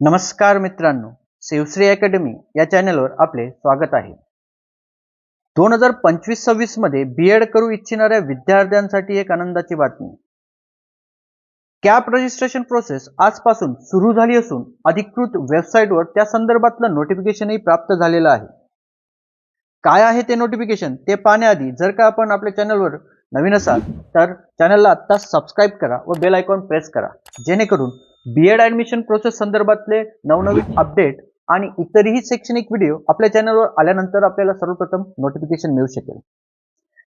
नमस्कार मित्रांनो, शिवश्री अकॅडमी या चॅनलवर आपले स्वागत आहे. 2025-26 मध्ये बीएड करू इच्छिणाऱ्या विद्यार्थ्यांसाठी एक आनंदाची बातमी. कॅप रजिस्ट्रेशन प्रोसेस आजपासून सुरू झाली असून अधिकृत वेबसाईटवर त्या संदर्भातलं नोटिफिकेशनही प्राप्त झालेलं आहे. काय आहे ते नोटिफिकेशन ते पाहण्याआधी जर का आपण आपल्या चॅनलवर नवीन असाल तर चॅनलला आत्ता सबस्क्राईब करा व बेल आयकॉन प्रेस करा, जेणेकरून बीएड ऍडमिशन प्रोसेस संदर्भातले नवनवीन अपडेट आणि इतरही शैक्षणिक व्हिडिओ आपल्या चॅनलवर आल्यानंतर आपल्याला सर्वप्रथम नोटिफिकेशन मिळू शकेल.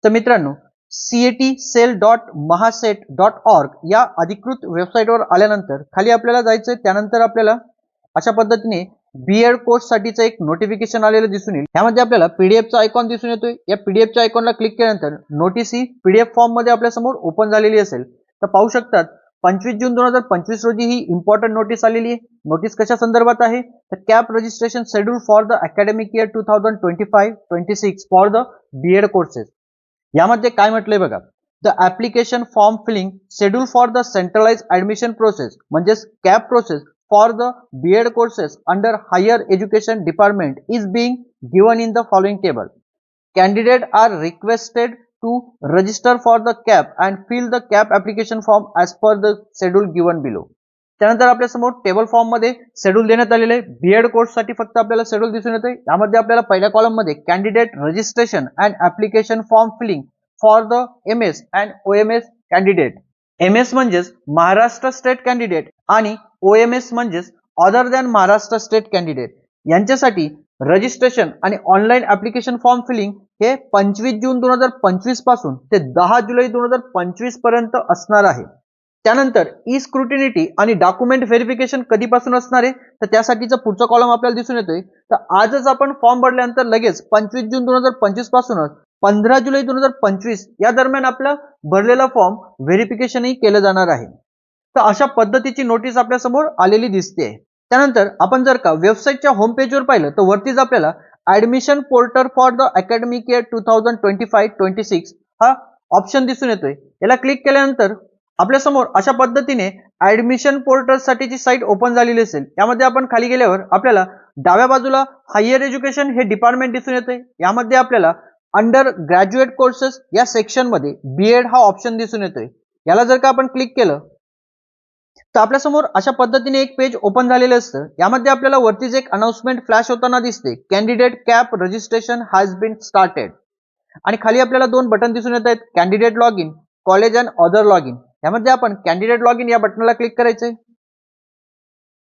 तर मित्रांनो, cet.mahaset.org या अधिकृत वेबसाईटवर आल्यानंतर खाली आपल्याला जायचं, त्यानंतर आपल्याला अशा पद्धतीने बीएड कोर्स साठीचं एक नोटिफिकेशन आलेलं दिसून येईल. यामध्ये आपल्याला पीडीएफचा आयकॉन दिसून येतोय. या पीडीएफच्या आयकॉनला क्लिक केल्यानंतर नोटीस ही पीडीएफ फॉर्म मध्ये आपल्या समोर ओपन झालेली असेल. तर पाहू शकतात 25 जून 2025 रोजी ही इम्पॉर्टंट नोटीस आलेली आहे. नोटीस कशा संदर्भात आहे तर CAP registration schedule for the academic year 2025-26 for the BEd courses. यामध्ये काय म्हटलंय बघा, the application form filling schedule for the centralize admission process म्हणजे CAP process for the BEd courses under higher education department is being given in the following table. Candidate are requested to register for the CAP and fill the CAP application form as per the schedule given below. त्यानंतर आपल्या समोर table form मध्ये schedule देण्यात आलेले आहे. B.Ed course साठी फक्त आपल्याला शेड्यूल दिसून येते. यामध्ये आपल्याला पहिल्या कॉलम मध्ये candidate registration and application form filling for the MS and OMS candidate. MS म्हणजेच महाराष्ट्र स्टेट कॅन्डिडेट आणि ओएमएस म्हणजेच other than Maharashtra state candidate यांच्यासाठी रजिस्ट्रेशन आणि ऑनलाईन ऍप्लिकेशन फॉर्म फिलिंग हे 25 जून 2025 पासून ते 10 जुलै 2025 पर्यंत असणार आहे. त्यानंतर ई स्क्रुटिनिटी आणि डॉक्युमेंट व्हेरिफिकेशन कधीपासून असणार आहे तर त्यासाठीचा पुढचा कॉलम आपल्याला दिसून येतोय. तर आजच आपण फॉर्म भरल्यानंतर लगेच 25 जून 2025 पासूनच 15 जुलै 2025 या दरम्यान आपला भरलेला फॉर्म व्हेरिफिकेशनही केलं जाणार आहे. तर अशा पद्धतीची नोटीस आपल्या समोर आलेली दिसते. त्यानंतर आपण जर का वेबसाईटच्या होम पेजवर पाहिलं तर वरतीच आपल्याला admission portal for the academic year 2025-26 हा ऑप्शन दिसून येतोय. याला क्लिक केल्यानंतर आपल्या समोर अशा पद्धतीने ऍडमिशन पोर्टल साठीची साईट ओपन झालेली असेल. यामध्ये आपण खाली गेल्यावर आपल्याला डाव्या बाजूला हायर एज्युकेशन हे डिपार्टमेंट दिसून येते. यामध्ये आपल्याला अंडर ग्रॅज्युएट कोर्सेस या सेक्शन मध्ये बीएड हा ऑप्शन दिसून येतोय. याला जर का आपण क्लिक केलं तर आपल्या समोर अशा पद्धतीने एक पेज ओपन झालेलं असतं. यामध्ये आपल्याला वरतीच एक अनाउन्समेंट फ्लॅश होताना दिसते, candidate cap registration has been started. आणि खाली आपल्याला दोन बटन दिसून येत आहेत, candidate log in, college and other log in. यामध्ये आपण कॅन्डिडेट लॉग इन या बटनला क्लिक करायचंय.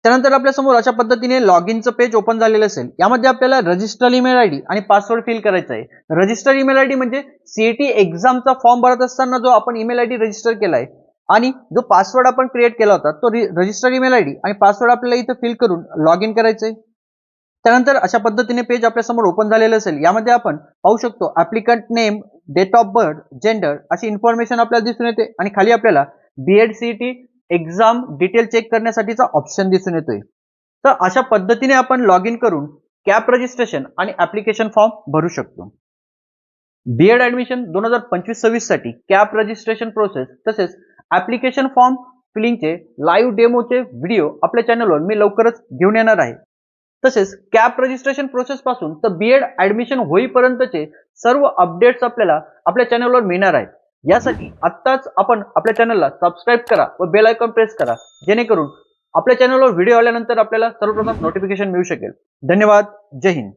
त्यानंतर आपल्या समोर अशा पद्धतीने लॉग इनचं पेज ओपन झालेलं असेल. यामध्ये आपल्याला रजिस्टर ईमेल आयडी आणि पासवर्ड फिल करायचा आहे. रजिस्टर ईमेल आयडी म्हणजे सीईटी एक्झामचा फॉर्म भरत असताना जो आपण ईमेल आयडी रजिस्टर केलाय आणि जो पासवर्ड आपण क्रिएट केला होता तो रजिस्टर ईमेल आयडी आणि पासवर्ड आपल्याला इथे फिल करून लॉग इन करायचंय. त्यानंतर अशा पद्धतीने पेज आपल्या समोर ओपन झालेलं असेल. यामध्ये आपण पाहू शकतो applicant name, date of birth, gender अशी इन्फॉर्मेशन आपल्याला दिसून येते आणि खाली आपल्याला BEd CET exam detail check करण्यासाठीचा ऑप्शन दिसून येतोय. तर अशा पद्धतीने आपण लॉग इन करून कॅप रजिस्ट्रेशन आणि ऍप्लिकेशन फॉर्म भरू शकतो. बीएड ऍडमिशन 2025-26 साठी कॅप रजिस्ट्रेशन प्रोसेस तसेच ऍप्लिकेशन फॉर्म फिलिंगचे लाईव्ह डेमोचे व्हिडिओ आपल्या चॅनलवर मी लवकरच घेऊन येणार आहे. तसेच कॅप रजिस्ट्रेशन प्रोसेस पासून तर बीएड ऍडमिशन होईपर्यंतचे सर्व अपडेट्स आपल्याला आपल्या चॅनलवर मिळणार आहेत. यासाठी आत्ताच आपण आपल्या चॅनलला सबस्क्राईब करा व बेल आयकॉन प्रेस करा, जेणेकरून आपल्या चॅनलवर व्हिडिओ आल्यानंतर आपल्याला सर्वप्रथम नोटिफिकेशन मिळू शकेल. धन्यवाद. जय हिंद.